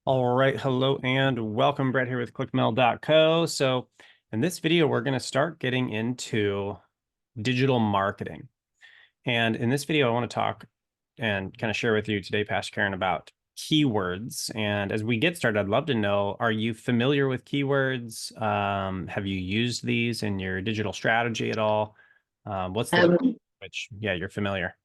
All right, hello and welcome. Brett here with ClickMail.co. So in this video, we're going to start getting into digital marketing. And in this video, I want to talk and kind of share with you today, Pastor Karen, about keywords. And as we get started, I'd love to know, are you familiar with keywords? Have you used these in your digital strategy at all? What's the Um, which, yeah, you're familiar.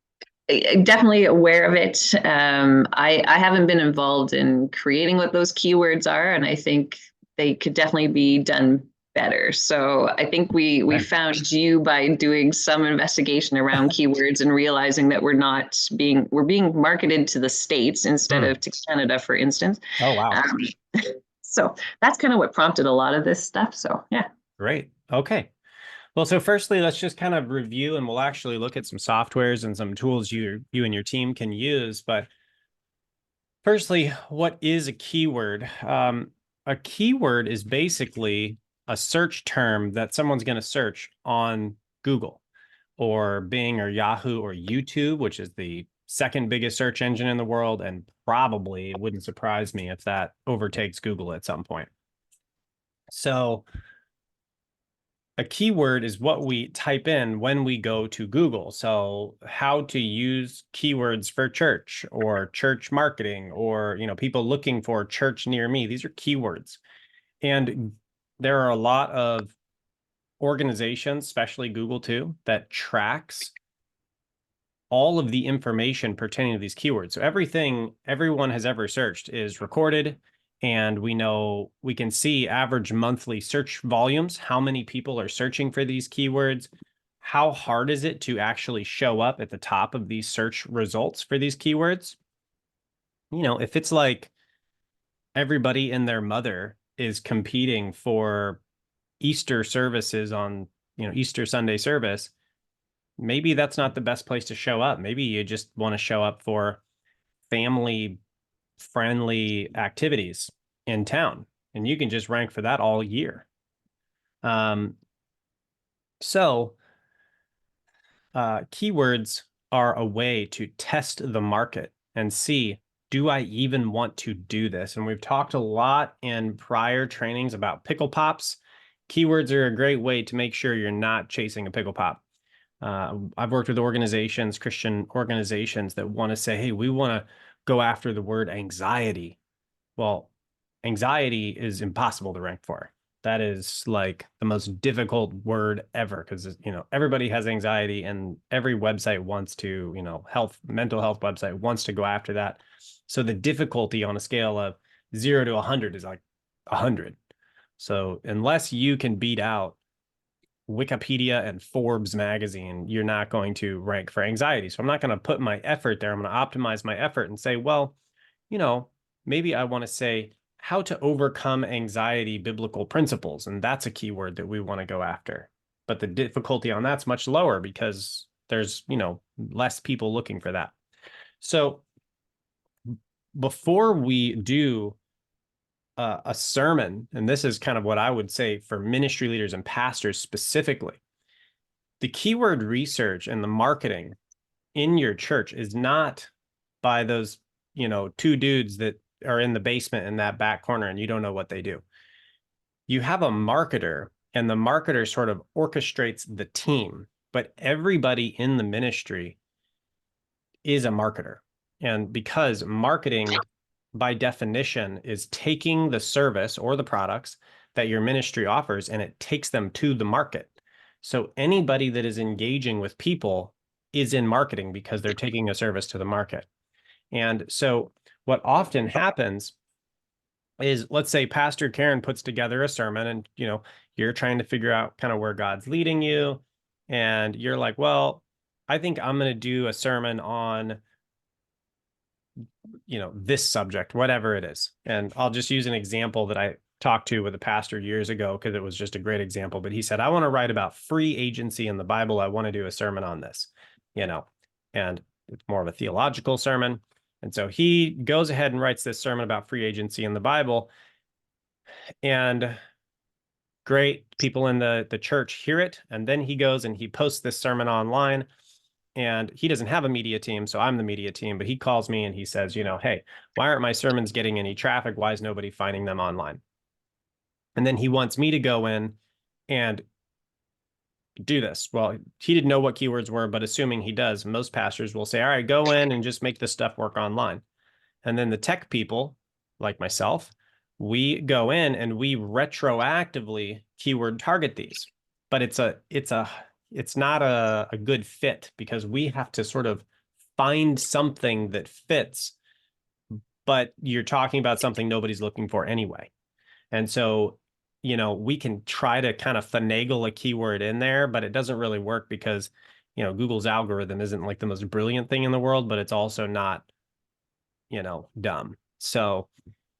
Definitely aware of it. I haven't been involved in creating what those keywords are, and I think they could definitely be done better. So I think we Okay. found you by doing some investigation around keywords and realizing that we're being marketed to the States instead Hmm. of to Canada, for instance. Oh, wow. Um, so that's kind of what prompted a lot of this stuff. So yeah. Great. Okay. Well, so firstly, let's just kind of review and we'll actually look at some softwares and some tools you and your team can use. But firstly, what is a keyword? A keyword is basically a search term that someone's going to search on Google or Bing or Yahoo or YouTube, which is the second biggest search engine in the world. And probably it wouldn't surprise me if that overtakes Google at some point. So a keyword is what we type in when we go to Google. So how to use keywords for church or church marketing or, people looking for church near me. These are keywords. And there are a lot of organizations, especially Google too, that tracks all of the information pertaining to these keywords. So everything everyone has ever searched is recorded, and we can see average monthly search volumes, how many people are searching for these keywords, how hard is it to actually show up at the top of these search results for these keywords. If it's like everybody and their mother is competing for Easter services on, Easter Sunday service, maybe that's not the best place to show up. Maybe you just want to show up for family friendly activities in town, and you can just rank for that all year. Um, so keywords are a way to test the market and see, do I even want to do this? And we've talked a lot in prior trainings about pickle pops. Keywords are a great way to make sure you're not chasing a pickle pop. I've worked with organizations, Christian organizations, that want to say, hey, we want to go after the word anxiety. Well, anxiety is impossible to rank for. That is like the most difficult word ever because, everybody has anxiety and every website wants to, mental health website wants to go after that. So the difficulty on a scale of 0 to 100 is like 100. So unless you can beat out Wikipedia and Forbes magazine, you're not going to rank for anxiety. So I'm not going to put my effort there. I'm going to optimize my effort and say, well, you know, maybe I want to say how to overcome anxiety biblical principles. And that's a keyword that we want to go after. But the difficulty on that's much lower because there's, less people looking for that. So before we do a sermon, and this is kind of what I would say for ministry leaders and pastors specifically, the keyword research and the marketing in your church is not by those, two dudes that are in the basement in that back corner and you don't know what they do. You have a marketer, and the marketer sort of orchestrates the team, but everybody in the ministry is a marketer. And because marketing, by definition, is taking the service or the products that your ministry offers and it takes them to the market. So anybody that is engaging with people is in marketing because they're taking a service to the market. And so what often happens is, let's say Pastor Karen puts together a sermon and, you're trying to figure out kind of where God's leading you. And you're like, well, I think I'm going to do a sermon on, this subject, whatever it is. And I'll just use an example that I talked to with a pastor years ago because it was just a great example. But he said, I want to write about free agency in the Bible. I want to do a sermon on this, and it's more of a theological sermon. And so he goes ahead and writes this sermon about free agency in the Bible. And great, people in the church hear it. And then he goes and he posts this sermon online. and he doesn't have a media team, so I'm the media team, but he calls me and he says, hey, why aren't my sermons getting any traffic? Why is nobody finding them online? And then he wants me to go in and do this. Well, he didn't know what keywords were, but assuming he does, most pastors will say, all right, go in and just make this stuff work online. And then the tech people, like myself, we go in and we retroactively keyword target these. But it's not a good fit, because we have to sort of find something that fits, but you're talking about something nobody's looking for anyway. And so, we can try to kind of finagle a keyword in there, but it doesn't really work because, Google's algorithm isn't like the most brilliant thing in the world, but it's also not, dumb. So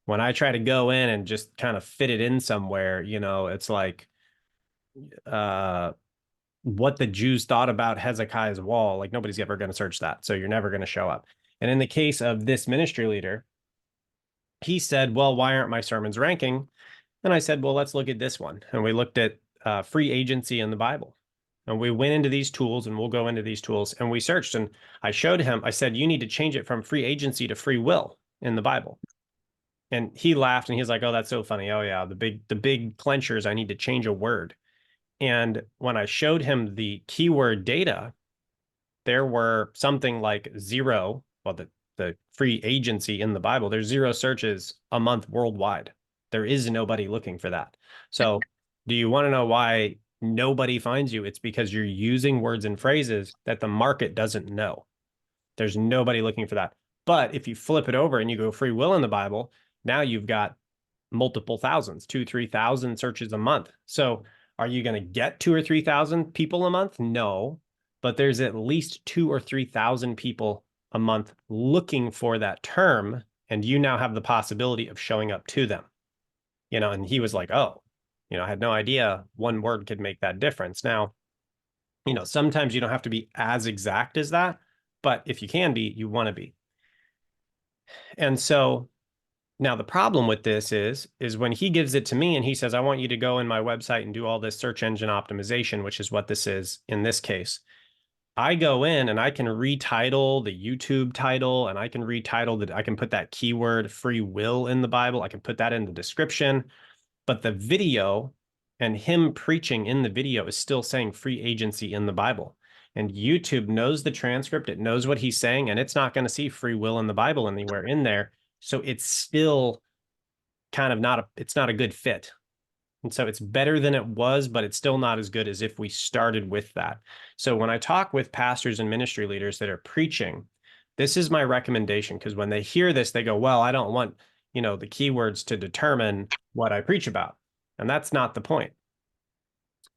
when I try to go in and just kind of fit it in somewhere, it's like what the Jews thought about Hezekiah's wall. Like, nobody's ever going to search that. So you're never going to show up. And in the case of this ministry leader, he said, well, why aren't my sermons ranking? And I said, well, let's look at this one. And we looked at free agency in the Bible. And we went into these tools, and we'll go into these tools, and we searched, and I showed him, I said, you need to change it from free agency to free will in the Bible. And he laughed and he's like, oh, that's so funny. Oh yeah, the big clenchers, I need to change a word. And when I showed him the keyword data, there were something like zero, well, the free agency in the Bible, there's 0 searches a month worldwide. There is nobody looking for that. So do you want to know why nobody finds you? It's because you're using words and phrases that the market doesn't know. There's nobody looking for that. But if you flip it over and you go free will in the Bible, now you've got multiple thousands, 2,000-3,000 searches a month. So are you going to get 2,000 or 3,000 people a month? No, but there's at least 2,000 or 3,000 people a month looking for that term, and you now have the possibility of showing up to them. And he was like, oh, I had no idea one word could make that difference. Now, sometimes you don't have to be as exact as that, but if you can be, you want to be. And so now the problem with this is when he gives it to me and he says, I want you to go in my website and do all this search engine optimization, which is what this is in this case. I go in and I can retitle the YouTube title, and I can retitle that. I can put that keyword free will in the Bible. I can put that in the description, but the video and him preaching in the video is still saying free agency in the Bible. And YouTube knows the transcript. It knows what he's saying, and it's not going to see free will in the Bible anywhere in there. So it's still kind of it's not a good fit. And so it's better than it was, but it's still not as good as if we started with that. So when I talk with pastors and ministry leaders that are preaching, this is my recommendation, because when they hear this, they go, well, I don't want, the keywords to determine what I preach about. And that's not the point.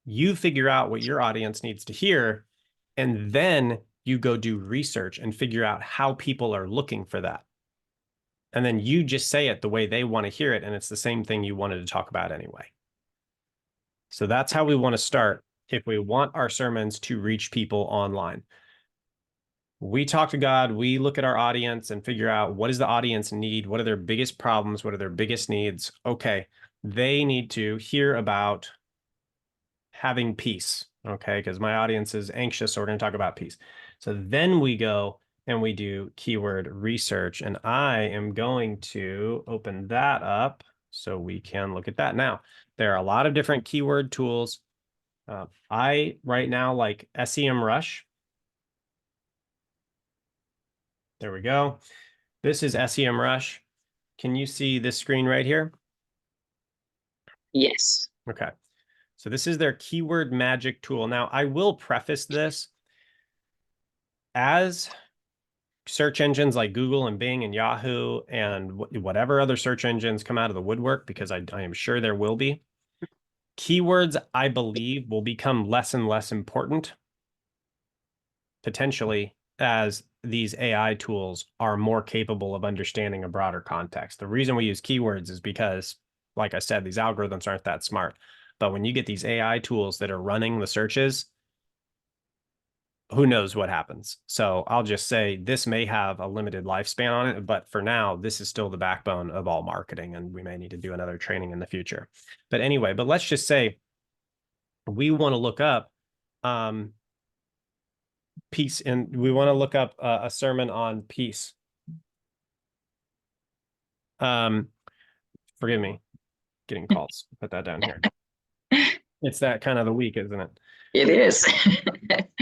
You figure out what your audience needs to hear, and then you go do research and figure out how people are looking for that. And then you just say it the way they want to hear it, and it's the same thing you wanted to talk about anyway. So that's how we want to start if we want our sermons to reach people online. We talk to God, we look at our audience and figure out, what does the audience need? What are their biggest problems? What are their biggest needs? Okay, they need to hear about having peace, okay? Because my audience is anxious, so we're going to talk about peace. So then we go and we do keyword research, and I am going to open that up so we can look at that. Now, there are a lot of different keyword tools. I right now like SEMrush. There we go. This is SEMrush. Can you see this screen right here? Yes. Okay. So this is their keyword magic tool. Now, I will preface this, as search engines like Google and Bing and Yahoo and whatever other search engines come out of the woodwork, because I am sure there will be, keywords, I believe, will become less and less important, potentially, as these AI tools are more capable of understanding a broader context. The reason we use keywords is because, like I said, these algorithms aren't that smart. But when you get these AI tools that are running the searches, who knows what happens? So I'll just say this may have a limited lifespan on it, but for now, this is still the backbone of all marketing, and we may need to do another training in the future. But anyway, let's just say we want to look up peace, and we want to look up a sermon on peace. Forgive me, getting calls. Put that down here. It's that kind of the week, isn't it? It is.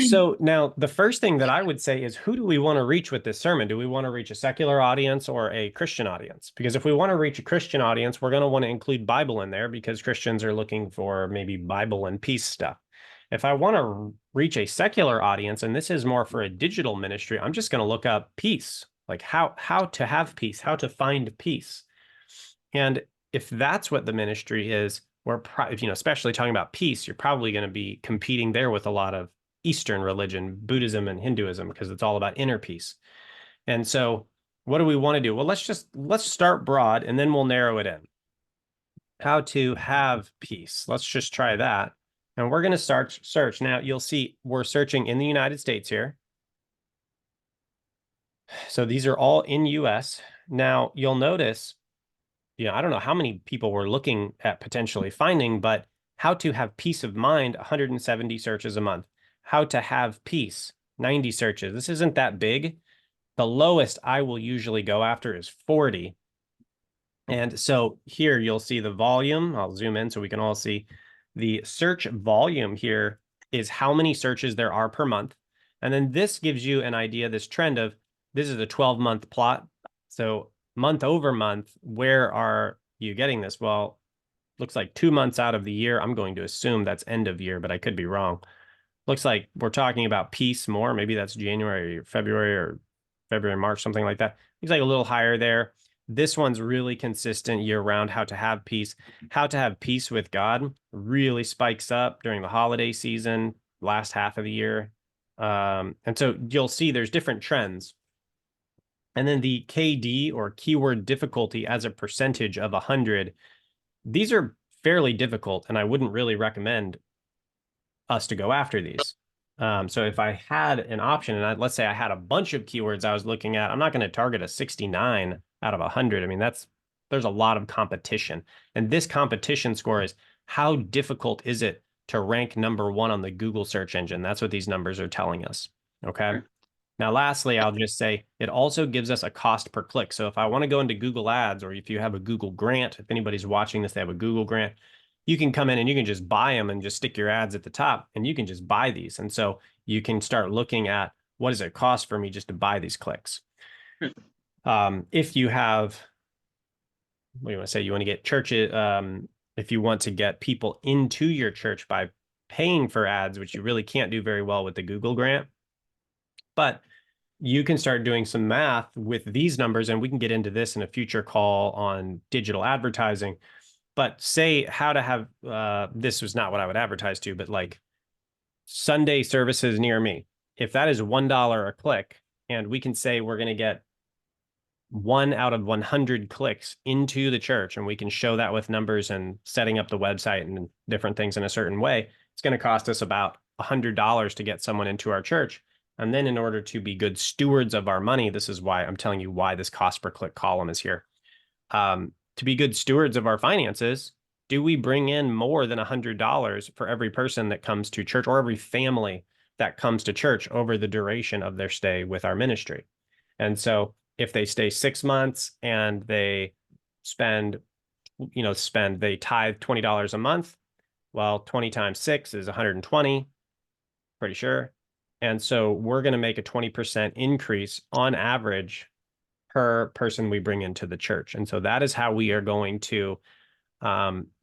So now the first thing that I would say is, who do we want to reach with this sermon? Do we want to reach a secular audience or a Christian audience? Because if we want to reach a Christian audience, we're going to want to include Bible in there, because Christians are looking for maybe Bible and peace stuff. If I want to reach a secular audience, and this is more for a digital ministry, I'm just going to look up peace, like how to have peace, how to find peace. And if that's what the ministry is, we're especially talking about peace, you're probably going to be competing there with a lot of Eastern religion, Buddhism and Hinduism, because it's all about inner peace. And so what do we want to do? Well, let's start broad, and then we'll narrow it in. How to have peace. Let's just try that. And we're going to start search. Now you'll see we're searching in the United States here. So these are all in US. Now you'll notice, I don't know how many people we're looking at potentially finding, but how to have peace of mind, 170 searches a month. How to have peace, 90 searches. This isn't that big. The lowest I will usually go after is 40. And so here you'll see the volume. I'll zoom in so we can all see the search volume here is how many searches there are per month. And then this gives you an idea, this trend of, this is a 12-month plot. So month over month, where are you getting this? Well, looks like 2 months out of the year. I'm going to assume that's end of year, but I could be wrong. Looks like we're talking about peace more. Maybe that's January or February, March, something like that. Looks like a little higher there. This one's really consistent year round. How to have peace. How to have peace with God really spikes up during the holiday season, last half of the year. And so you'll see there's different trends. And then the KD, or keyword difficulty, as a percentage of 100. These are fairly difficult, and I wouldn't really recommend us to go after these. So if I had an option, and let's say I had a bunch of keywords I was looking at, I'm not going to target a 69 out of 100. I mean, there's a lot of competition. And this competition score is, how difficult is it to rank #1 on the Google search engine? That's what these numbers are telling us. Okay. Now, lastly, I'll just say it also gives us a cost per click. So if I want to go into Google Ads, or if you have a Google grant, if anybody's watching this, they have a Google grant, you can come in and you can just buy them and just stick your ads at the top, and you can just buy these. And so you can start looking at, what does it cost for me just to buy these clicks? If you have, what do you want to say? You want to get churches, if you want to get people into your church by paying for ads, which you really can't do very well with the Google grant, but you can start doing some math with these numbers, and we can get into this in a future call on digital advertising. But say how to have, this was not what I would advertise to, but like Sunday services near me. If that is $1 a click, and we can say we're going to get 1 out of 100 clicks into the church, and we can show that with numbers and setting up the website and different things in a certain way, it's going to cost us about $100 to get someone into our church. And then in order to be good stewards of our money, this is why I'm telling you why this cost per click column is here. To be good stewards of our finances, do we bring in more than $100 for every person that comes to church, or every family that comes to church over the duration of their stay with our ministry? And so if they stay 6 months and they they tithe $20 a month, well, 20 times 6 is 120, pretty sure. And so we're going to make a 20% increase on average per person we bring into the church. And so that is how we are going to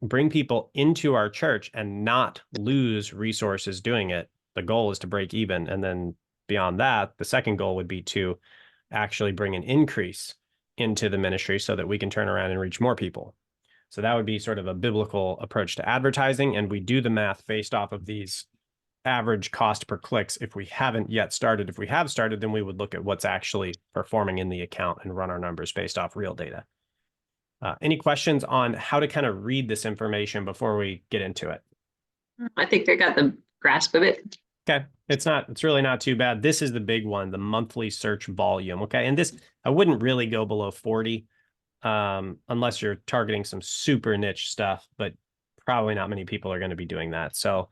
bring people into our church and not lose resources doing it. The goal is to break even. And then beyond that, the second goal would be to actually bring an increase into the ministry so that we can turn around and reach more people. So that would be sort of a biblical approach to advertising. And we do the math based off of these average cost per clicks. If we haven't yet started, if we have started, then we would look at what's actually performing in the account and run our numbers based off real data. Any questions on how to kind of read this information before we get into it? I think I got the grasp of it. Okay. It's really not too bad. This is the big one, the monthly search volume. Okay. And this, I wouldn't really go below 40 unless you're targeting some super niche stuff, but probably not many people are going to be doing that. So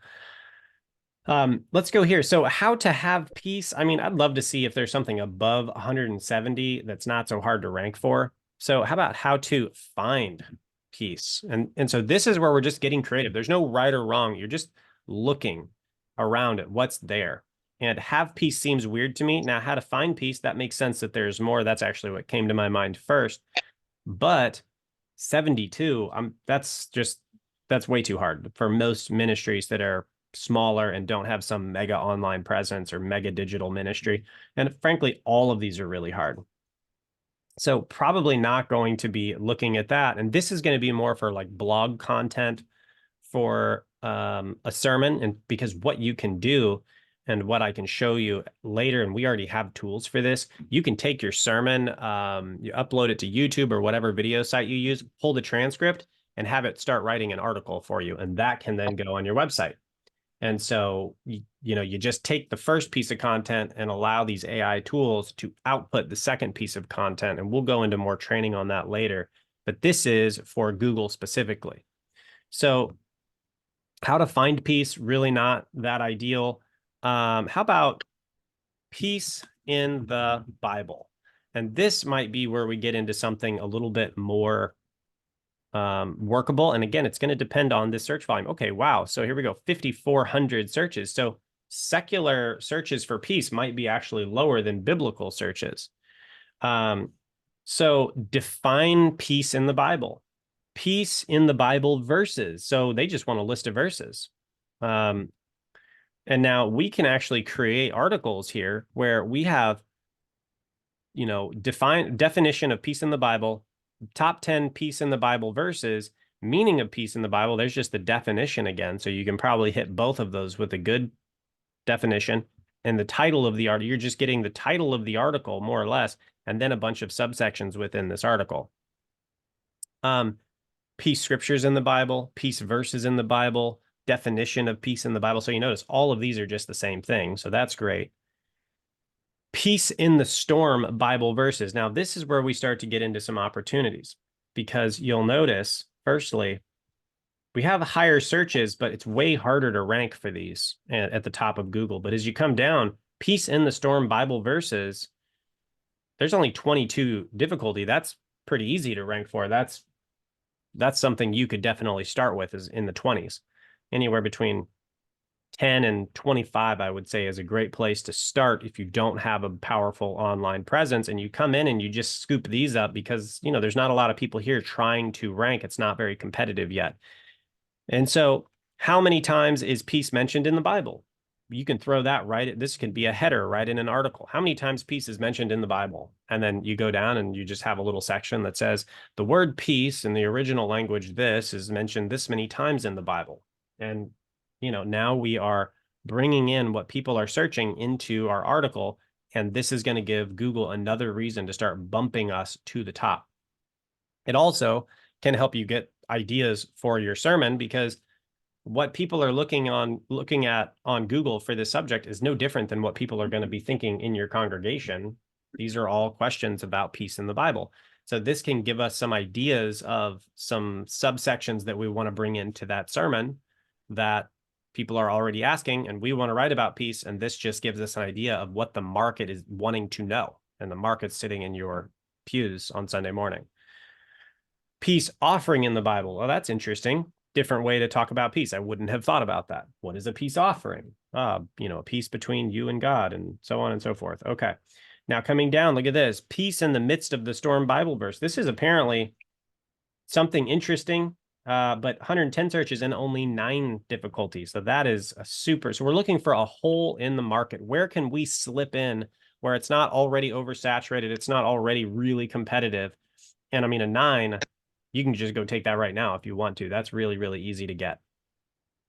Let's go here. So how to have peace. I mean, I'd love to see if there's something above 170 that's not so hard to rank for. So how about how to find peace? And so this is where we're just getting creative. There's no right or wrong. You're just looking around at what's there. And have peace seems weird to me. Now, how to find peace, that makes sense that there's more. That's actually what came to my mind first. But 72, that's way too hard for most ministries that are smaller and don't have some mega online presence or mega digital ministry. And frankly, all of these are really hard. So probably not going to be looking at that. And this is going to be more for like blog content for a sermon. And because what you can do and what I can show you later, and we already have tools for this, you can take your sermon, you upload it to YouTube or whatever video site you use, pull the transcript and have it start writing an article for you. And that can then go on your website. And so, you just take the first piece of content and allow these AI tools to output the second piece of content. And we'll go into more training on that later. But this is for Google specifically. So how to find peace, really not that ideal. How about peace in the Bible? And this might be where we get into something a little bit more workable. And again, it's going to depend on the search volume. Okay, wow. So here we go, 5,400 searches. So secular searches for peace might be actually lower than biblical searches. So define peace in the Bible. Peace in the Bible verses. So they just want a list of verses. And now we can actually create articles here where we have, definition of peace in the Bible, top 10 peace in the Bible verses, meaning of peace in the Bible. There's just the definition again. So you can probably hit both of those with a good definition. And the title of the article, you're just getting the title of the article more or less, and then a bunch of subsections within this article. Peace scriptures in the Bible, peace verses in the Bible, definition of peace in the Bible. So you notice all of these are just the same thing. So that's great. Peace in the storm Bible verses. Now, this is where we start to get into some opportunities because you'll notice, firstly, we have higher searches, but it's way harder to rank for these at the top of Google. But as you come down, peace in the storm Bible verses, there's only 22 difficulty. That's pretty easy to rank for. That's something you could definitely start with, is in the 20s. Anywhere between 10 and 25, I would say, is a great place to start if you don't have a powerful online presence and you come in and you just scoop these up because, there's not a lot of people here trying to rank. It's not very competitive yet. And so how many times is peace mentioned in the Bible? You can throw that right. This can be a header right in an article. How many times peace is mentioned in the Bible? And then you go down and you just have a little section that says the word peace in the original language, this is mentioned this many times in the Bible. And, now we are bringing in what people are searching into our article. And this is going to give Google another reason to start bumping us to the top. It also can help you get ideas for your sermon because what people are looking at on Google for this subject is no different than what people are going to be thinking in your congregation. These are all questions about peace in the Bible. So this can give us some ideas of some subsections that we want to bring into that sermon that people are already asking, and we want to write about peace. And this just gives us an idea of what the market is wanting to know. And the market's sitting in your pews on Sunday morning. Peace offering in the Bible. Well, that's interesting. Different way to talk about peace. I wouldn't have thought about that. What is a peace offering? A peace between you and God, and so on and so forth. Okay. Now coming down, look at this. Peace in the midst of the storm Bible verse. This is apparently something interesting, but 110 searches and only 9 difficulties. So that is a super. So we're looking for a hole in the market. Where can we slip in where it's not already oversaturated? It's not already really competitive. And I mean, a 9, you can just go take that right now if you want to. That's really, really easy to get.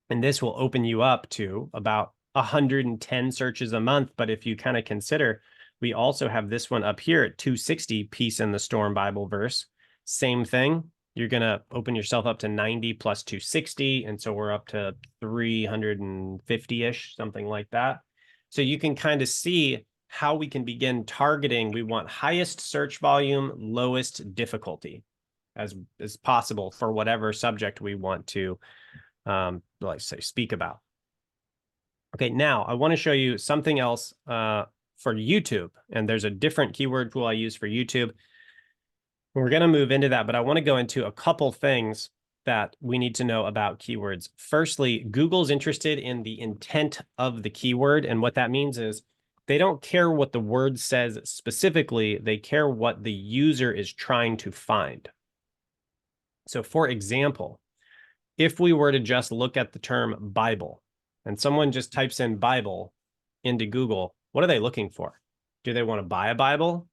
And this will open you up to about 110 searches a month. But if you kind of consider, we also have this one up here at 260, peace in the storm Bible verse. Same thing. You're going to open yourself up to 90 plus 260. And so we're up to 350-ish, something like that. So you can kind of see how we can begin targeting. We want highest search volume, lowest difficulty as possible for whatever subject we want to, like say, speak about. Okay, now I want to show you something else for YouTube. And there's a different keyword tool I use for YouTube. We're going to move into that, but I want to go into a couple things that we need to know about keywords. Firstly, Google's interested in the intent of the keyword. And what that means is they don't care what the word says specifically, they care what the user is trying to find. So for example, if we were to just look at the term Bible and someone just types in Bible into Google, what are they looking for? Do they want to buy a Bible?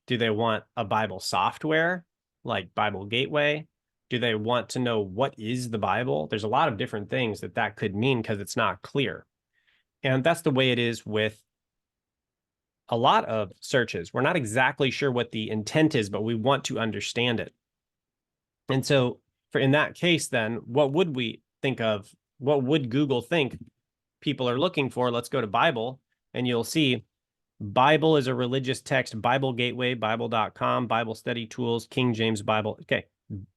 Do they want a Bible software like Bible Gateway? Do they want to know what is the Bible? There's a lot of different things that that could mean because it's not clear. And that's the way it is with a lot of searches. We're not exactly sure what the intent is, but we want to understand it. And so for in that case, then what would we think of? What would Google think people are looking for? Let's go to Bible and you'll see Bible is a religious text, Bible Gateway, Bible.com, Bible Study Tools, King James Bible. Okay,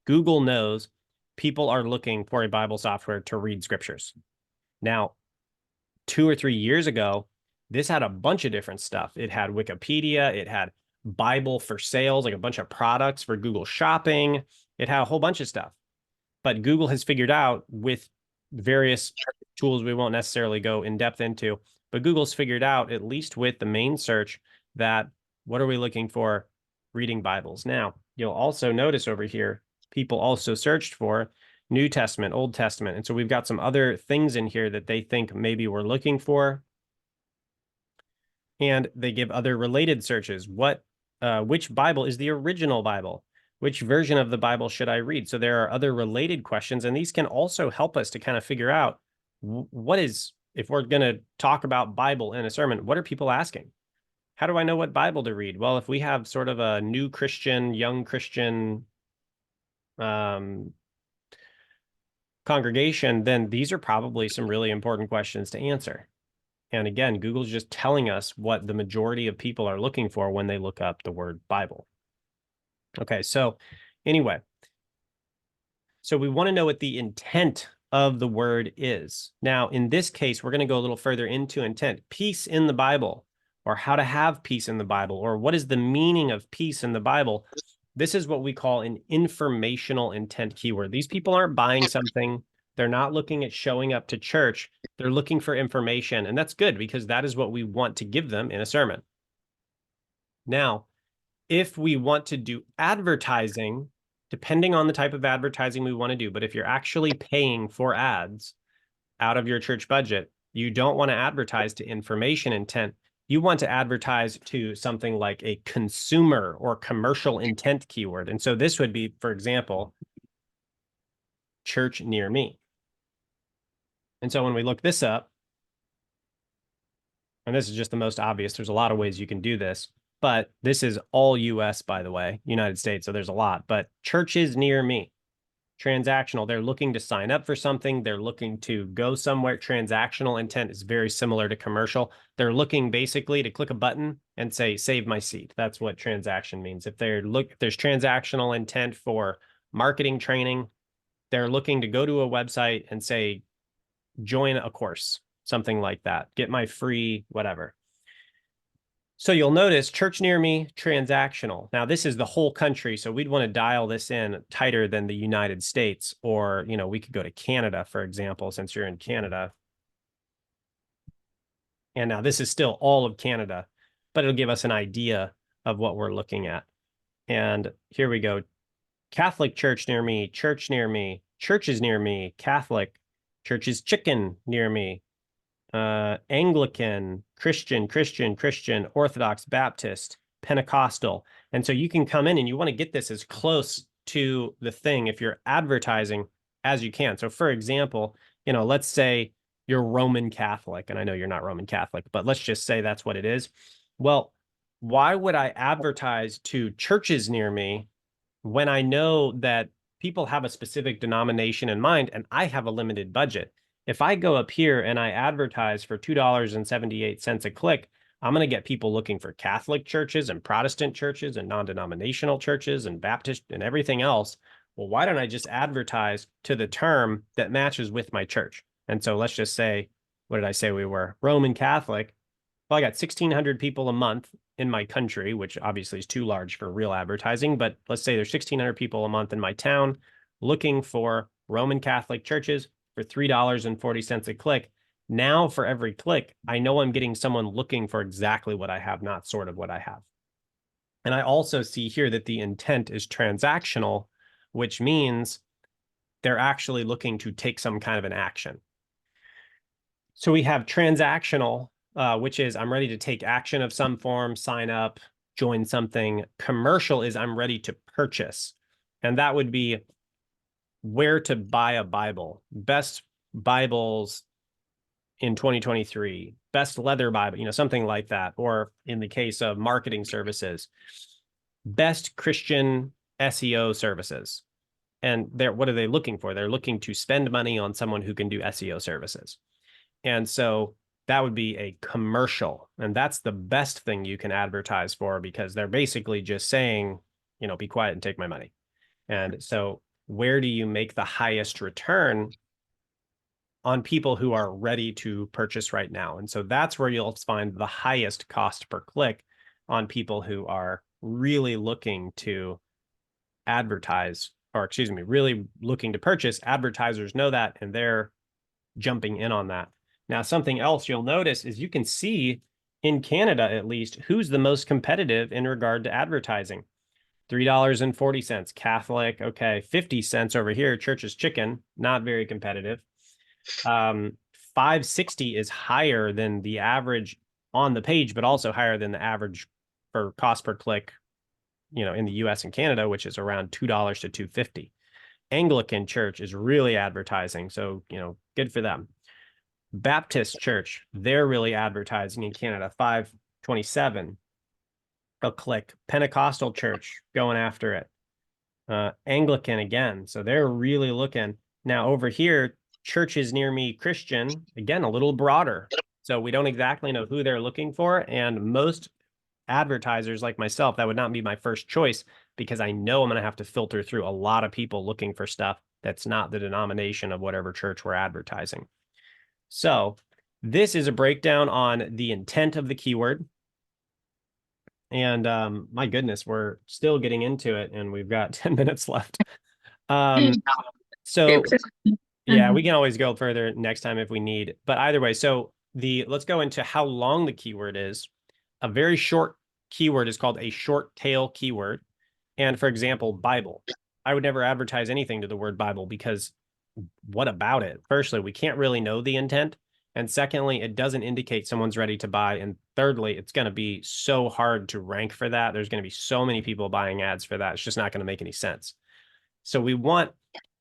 Google knows people are looking for a Bible software to read scriptures. Now, 2 or 3 years ago, this had a bunch of different stuff. It had Wikipedia, it had Bible for sales, like a bunch of products for Google Shopping. It had a whole bunch of stuff. But Google has figured out with various tools we won't necessarily go in depth into, but Google's figured out, at least with the main search, that what are we looking for? Reading Bibles. Now, you'll also notice over here, people also searched for New Testament, Old Testament. And so we've got some other things in here that they think maybe we're looking for. And they give other related searches. Which Bible is the original Bible? Which version of the Bible should I read? So there are other related questions, and these can also help us to kind of figure out what is, if we're going to talk about Bible in a sermon, what are people asking? How do I know what Bible to read? Well, if we have sort of a new Christian, young Christian congregation, then these are probably some really important questions to answer. And again, Google's just telling us what the majority of people are looking for when they look up the word Bible. Okay, so anyway, so we want to know what the intent of the word is. Now, in this case, we're going to go a little further into intent. Peace in the Bible, or how to have peace in the Bible, or what is the meaning of peace in the Bible. This is what we call an informational intent keyword. These people aren't buying something. They're not looking at showing up to church. They're looking for information, and that's good because that is what we want to give them in a sermon. Now, if we want to do advertising, depending on the type of advertising we want to do, but if you're actually paying for ads out of your church budget, you don't want to advertise to information intent. You want to advertise to something like a consumer or commercial intent keyword. And so this would be, for example, church near me. And so when we look this up, and this is just the most obvious, there's a lot of ways you can do this, but this is all US, by the way, United States. So there's a lot, but churches near me, transactional. They're looking to sign up for something. They're looking to go somewhere. Transactional intent is very similar to commercial. They're looking basically to click a button and say, save my seat. That's what transaction means. If there's transactional intent for marketing training, they're looking to go to a website and say, join a course, something like that. Get my free whatever. So you'll notice church near me, transactional. Now this is the whole country, so we'd want to dial this in tighter than the United States, or, you know, we could go to Canada, for example, since you're in Canada. And now this is still all of Canada, but it'll give us an idea of what we're looking at. And here we go. Catholic church near me, churches near me, Catholic, churches chicken near me, Anglican, Christian, Orthodox, Baptist, Pentecostal. And so you can come in and you want to get this as close to the thing if you're advertising as you can. So for example, you know, let's say you're Roman Catholic, and I know you're not Roman Catholic, but let's just say that's what it is. Well, why would I advertise to churches near me when I know that people have a specific denomination in mind and I have a limited budget? If I go up here and I advertise for $2.78 a click, I'm going to get people looking for Catholic churches and Protestant churches and non-denominational churches and Baptist and everything else. Well, why don't I just advertise to the term that matches with my church? And so let's just say what did I say we were? Roman Catholic. Well, I got 1,600 people a month in my country, which obviously is too large for real advertising, but let's say there's 1,600 people a month in my town looking for Roman Catholic churches for $3.40 a click. Now, for every click, I know I'm getting someone looking for exactly what I have, not sort of what I have. And I also see here that the intent is transactional, which means they're actually looking to take some kind of an action. So we have transactional, which is I'm ready to take action of some form, sign up, join something. Commercial is I'm ready to purchase. And that would be where to buy a Bible, best Bibles in 2023, best leather Bible, something like that. Or in the case of marketing services, best Christian SEO services. And what are they looking for? They're looking to spend money on someone who can do SEO services. And so that would be a commercial. And that's the best thing you can advertise for, because they're basically just saying, be quiet and take my money. And so where do you make the highest return on people who are ready to purchase right now? And so that's where you'll find the highest cost per click on people who are really looking to advertise, or excuse me, really looking to purchase. Advertisers know that, and they're jumping in on that. Now, something else you'll notice is you can see in Canada, at least, who's the most competitive in regard to advertising. $3.40, Catholic. Okay, 50 cents over here, Church's Chicken, not very competitive. 560 is higher than the average on the page, but also higher than the average for cost per click, in the US and Canada, which is around $2 to $2.50. Anglican Church is really advertising, so, good for them. Baptist Church, they're really advertising in Canada, $5.27 a click. Pentecostal Church going after it. Anglican again, so they're really looking. Now over here, Churches Near Me Christian, again, a little broader. So we don't exactly know who they're looking for. And most advertisers like myself, that would not be my first choice, because I know I'm going to have to filter through a lot of people looking for stuff that's not the denomination of whatever church we're advertising. So this is a breakdown on the intent of the keyword. And my goodness, we're still getting into it, and we've got 10 minutes left. So yeah, we can always go further next time if we need. But either way, so let's go into how long the keyword is. A very short keyword is called a short tail keyword. And for example, Bible. I would never advertise anything to the word Bible, because what about it? Firstly, we can't really know the intent. And secondly, it doesn't indicate someone's ready to buy. And thirdly, it's going to be so hard to rank for that. There's going to be so many people buying ads for that. It's just not going to make any sense. So we want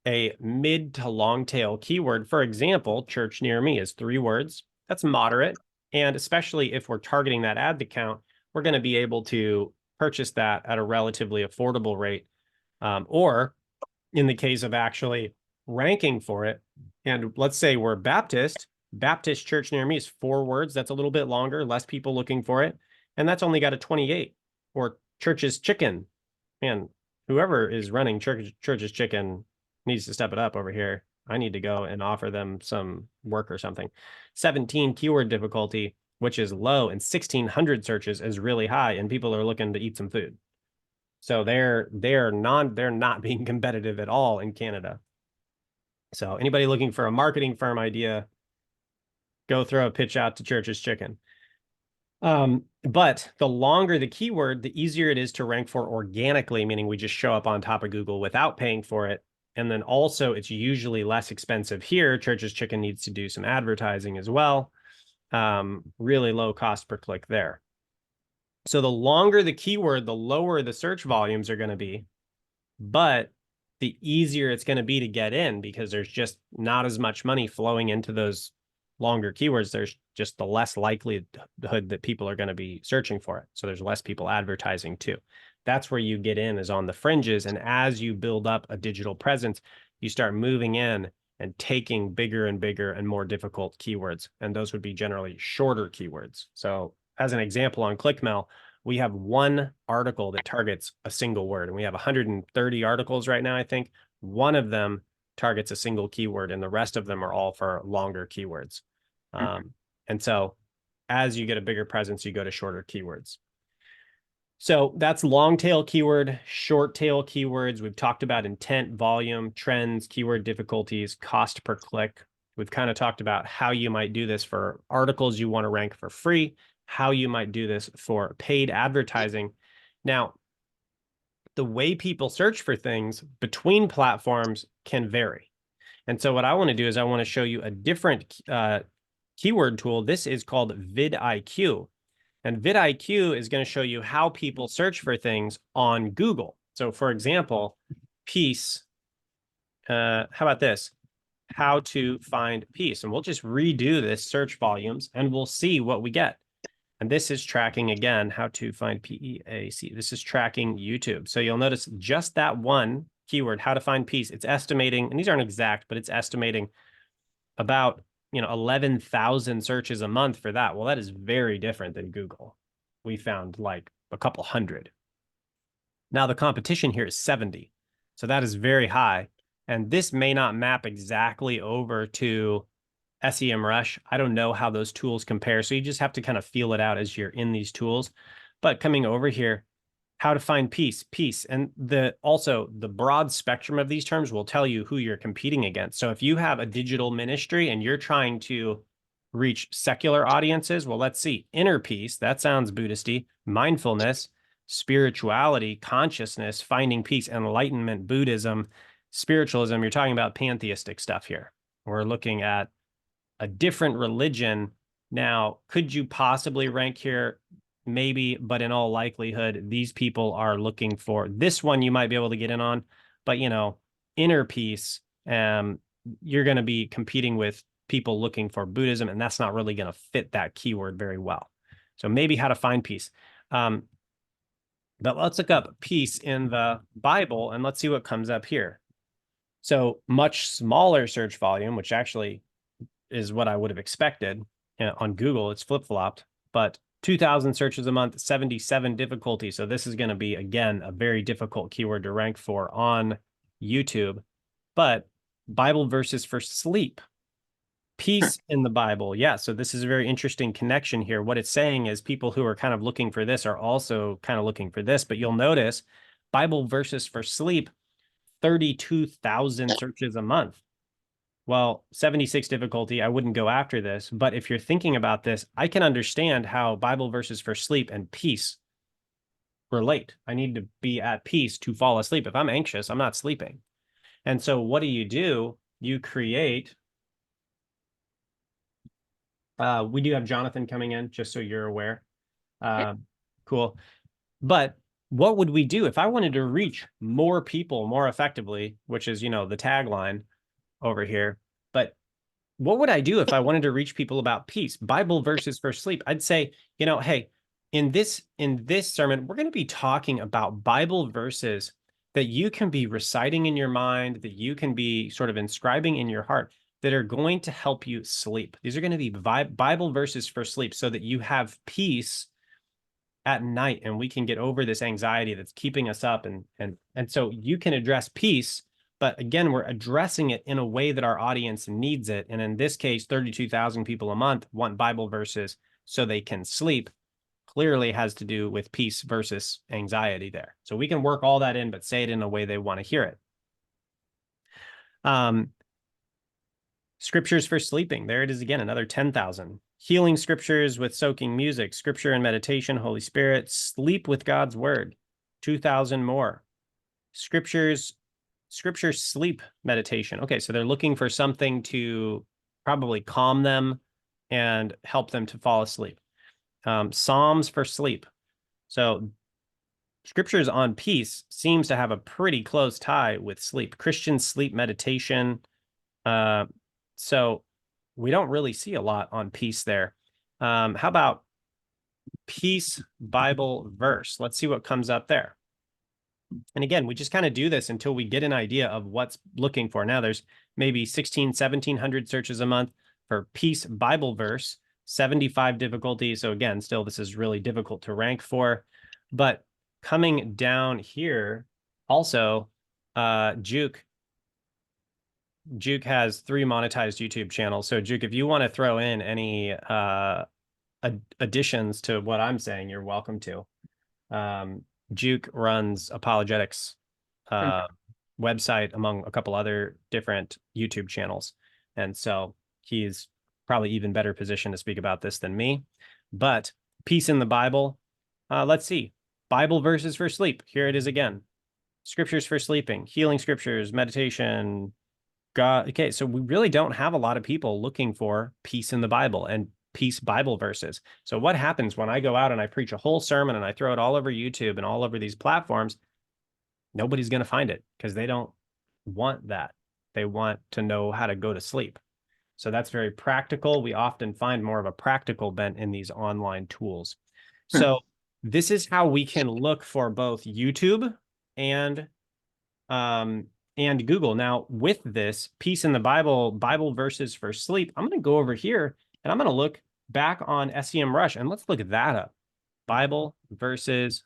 a mid to long tail keyword. For example, Church Near Me is 3 words. That's moderate. And especially if we're targeting that ad account, we're going to be able to purchase that at a relatively affordable rate. Or in the case of actually ranking for it, and let's say we're Baptist Church Near Me is 4 words. That's a little bit longer, less people looking for it. And that's only got a 28. Or Church's Chicken. Man, whoever is running Church's Chicken needs to step it up over here. I need to go and offer them some work or something. 17 keyword difficulty, which is low, and 1,600 searches is really high, and people are looking to eat some food. So they're not being competitive at all in Canada. So anybody looking for a marketing firm idea, go throw a pitch out to Church's Chicken. But the longer the keyword, the easier it is to rank for organically, meaning we just show up on top of Google without paying for it. And then also it's usually less expensive here. Church's Chicken needs to do some advertising as well. Really low cost per click there. So the longer the keyword, the lower the search volumes are going to be, but the easier it's going to be to get in, because there's just not as much money flowing into those longer keywords. There's just the less likelihood that people are going to be searching for it. So there's less people advertising too. That's where you get in, is on the fringes. And as you build up a digital presence, you start moving in and taking bigger and bigger and more difficult keywords. And those would be generally shorter keywords. So as an example, on ClickMail, we have 1 article that targets a single word, and we have 130 articles right now. I think one of them targets a single keyword, and the rest of them are all for longer keywords. And so as you get a bigger presence, you go to shorter keywords. So that's long tail keyword, short tail keywords. We've talked about intent, volume, trends, keyword difficulties, cost per click. We've kind of talked about how you might do this for articles you want to rank for free, how you might do this for paid advertising. Now, the way people search for things between platforms can vary. And so what I want to do is I want to show you a different keyword tool. This is called vidIQ. And vidIQ is going to show you how people search for things on Google. So for example, peace, how about this? How to find peace. And we'll just redo this search volumes and we'll see what we get. And this is tracking, again, how to find PEAC. This is tracking YouTube. So you'll notice just that one keyword, how to find peace, it's estimating, and these aren't exact, but it's estimating about 11,000 searches a month for that. Well, that is very different than Google. We found like a couple hundred. Now the competition here is 70. So that is very high. And this may not map exactly over to SEMrush. I don't know how those tools compare. So you just have to kind of feel it out as you're in these tools. But coming over here, how to find peace. And also the broad spectrum of these terms will tell you who you're competing against. So if you have a digital ministry and you're trying to reach secular audiences, well, let's see. Inner peace, that sounds Buddhisty. Mindfulness, spirituality, consciousness, finding peace, enlightenment, Buddhism, spiritualism. You're talking about pantheistic stuff here. We're looking at a different religion. Now, could you possibly rank here? Maybe, but in all likelihood, these people are looking for this one. You might be able to get in on, but inner peace, you're going to be competing with people looking for Buddhism, and that's not really going to fit that keyword very well. So maybe how to find peace. But let's look up peace in the Bible and let's see what comes up here. So much smaller search volume, which actually is what I would have expected. On Google, it's flip-flopped, but 2,000 searches a month, 77 difficulty. So this is going to be, again, a very difficult keyword to rank for on YouTube. But Bible verses for sleep, peace in the Bible. Yeah, so this is a very interesting connection here. What it's saying is people who are kind of looking for this are also kind of looking for this. But you'll notice Bible verses for sleep, 32,000 searches a month. Well, 76 difficulty, I wouldn't go after this. But if you're thinking about this, I can understand how Bible verses for sleep and peace relate. I need to be at peace to fall asleep. If I'm anxious, I'm not sleeping. And so what do? You create. We do have Jonathan coming in, just so you're aware. Cool. But what would we do if I wanted to reach more people more effectively, which is, the tagline over here. But what would I do if I wanted to reach people about peace? Bible verses for sleep. I'd say, hey, in this sermon, we're going to be talking about Bible verses that you can be reciting in your mind, that you can be sort of inscribing in your heart, that are going to help you sleep. These are going to be Bible verses for sleep so that you have peace at night and we can get over this anxiety that's keeping us up. And so you can address peace. But again, we're addressing it in a way that our audience needs it. And in this case, 32,000 people a month want Bible verses so they can sleep. Clearly has to do with peace versus anxiety there. So we can work all that in, but say it in a way they want to hear it. Scriptures for sleeping. There it is again, another 10,000. Healing scriptures with soaking music, scripture and meditation, Holy Spirit, sleep with God's word, 2,000 more. Scripture sleep meditation. Okay, so they're looking for something to probably calm them and help them to fall asleep. Psalms for sleep. So scriptures on peace seems to have a pretty close tie with sleep. Christian sleep meditation. So we don't really see a lot on peace there. How about peace Bible verse? Let's see what comes up there. And again, we just kind of do this until we get an idea of what's looking for. Now there's maybe 1,700 searches a month for peace Bible verse, 75 difficulty. So again, still, this is really difficult to rank for. But coming down here, also, Juke, Juke has 3 monetized YouTube channels. So Juke, if you want to throw in any additions to what I'm saying, you're welcome to. Juke runs apologetics website among a couple other different YouTube channels. And so he's probably even better positioned to speak about this than me. But peace in the Bible. Let's see. Bible verses for sleep. Here it is again. Scriptures for sleeping, healing scriptures, meditation, God. Okay, so we really don't have a lot of people looking for peace in the Bible and peace Bible verses. So what happens when I go out and I preach a whole sermon and I throw it all over YouTube and all over these platforms? Nobody's going to find it because they don't want that. They want to know how to go to sleep. So that's very practical. We often find more of a practical bent in these online tools. So this is how we can look for both YouTube and Google. Now, with this peace in the Bible, Bible verses for sleep, I'm going to go over here and I'm going to look back on SEMrush and let's look that up. Bible verses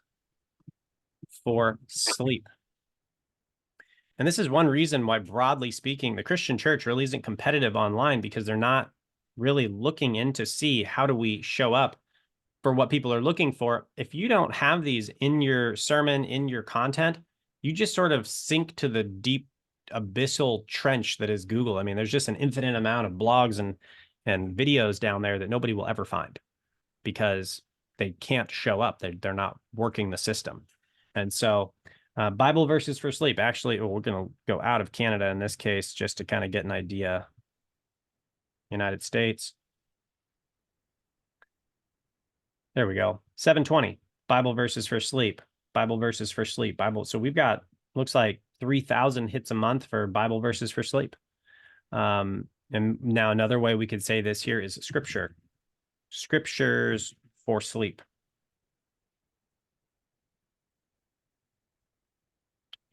for sleep. And this is one reason why, broadly speaking, the Christian church really isn't competitive online, because they're not really looking in to see how do we show up for what people are looking for. If you don't have these in your sermon, in your content, you just sort of sink to the deep abyssal trench that is Google. I mean, there's just an infinite amount of blogs and videos down there that nobody will ever find because they can't show up. They're not working the system. And so Bible verses for sleep. Actually, we're going to go out of Canada in this case just to kind of get an idea. United States. There we go. 720. Bible verses for sleep. Bible verses for sleep. Bible. So we've got, looks like 3,000 hits a month for Bible verses for sleep. And now another way we could say this here is scripture. Scriptures for sleep.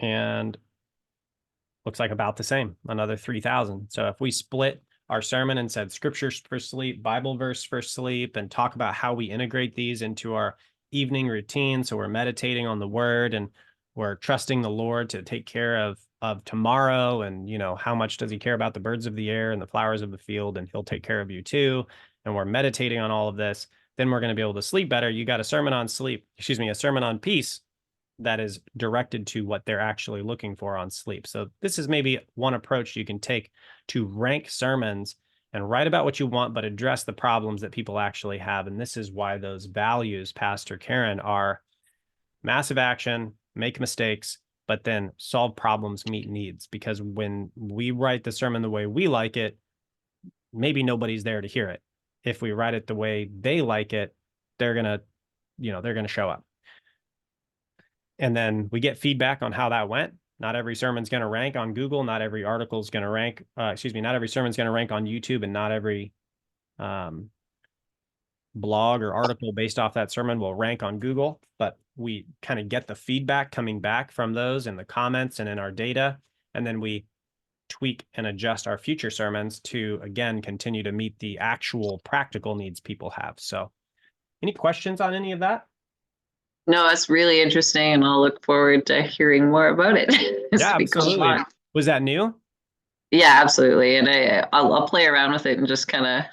And looks like about the same, another 3,000. So if we split our sermon and said scriptures for sleep, Bible verse for sleep, and talk about how we integrate these into our evening routine. So we're meditating on the word and we're trusting the Lord to take care of tomorrow. And, you know, how much does he care about the birds of the air and the flowers of the field? And he'll take care of you too. And we're meditating on all of this. Then we're going to be able to sleep better. You got a sermon on sleep, a sermon on peace that is directed to what they're actually looking for on sleep. So this is maybe one approach you can take to rank sermons and write about what you want, but address the problems that people actually have. And this is why those values, Pastor Karen, are massive action, make mistakes, but then solve problems, meet needs. Because when we write the sermon the way we like it, maybe nobody's there to hear it. If we write it the way they like it, they're going to show up. And then we get feedback on how that went. Not every sermon's going to rank on Google. Not every article is going to rank. Not every sermon's going to rank on YouTube, and not every blog or article based off that sermon will rank on Google. But we kind of get the feedback coming back from those in the comments and in our data, and then we tweak and adjust our future sermons to, again, continue to meet the actual practical needs people have. So, any questions on any of that? No, that's really interesting, and I'll look forward to hearing more about it. Yeah, absolutely. Was that new? Yeah, absolutely. And I'll play around with it and just kind of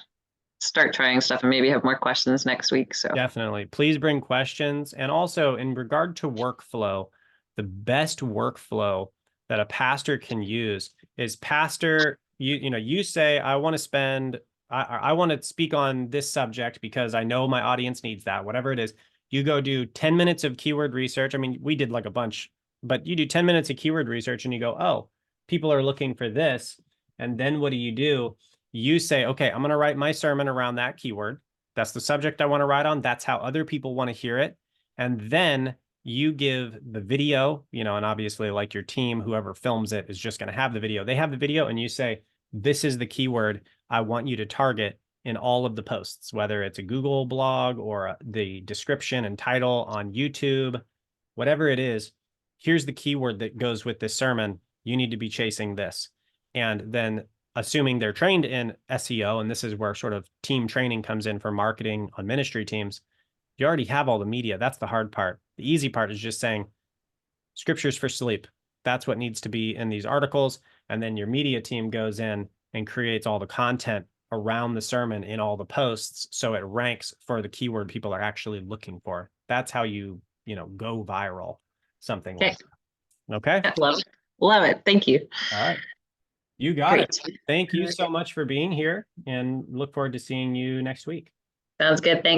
start trying stuff and maybe have more questions next week. So definitely, please bring questions. And also in regard to workflow, the best workflow that a pastor can use is, pastor, you say, I want to speak on this subject because I know my audience needs that, whatever it is. You go do 10 minutes of keyword research. I mean, we did like a bunch, but you do 10 minutes of keyword research and you go, oh, people are looking for this. And then what do? You say, okay, I'm going to write my sermon around that keyword. That's the subject I want to write on. That's how other people want to hear it. And then you give the video, and obviously like your team, whoever films it is just going to have the video. They have the video and you say, this is the keyword I want you to target in all of the posts, whether it's a Google blog or the description and title on YouTube, whatever it is. Here's the keyword that goes with this sermon. You need to be chasing this. And then, assuming they're trained in SEO, and this is where sort of team training comes in for marketing on ministry teams, you already have all the media. That's the hard part. The easy part is just saying scriptures for sleep. that's what needs to be in these articles. And then your media team goes in and creates all the content around the sermon in all the posts, so it ranks for the keyword people are actually looking for. That's how you go viral, something Okay. like that. Okay. Love it. Love it. Thank you. All right. You got Great. it. Thank you so much for being here, and look forward to seeing you next week. Sounds good. Thanks.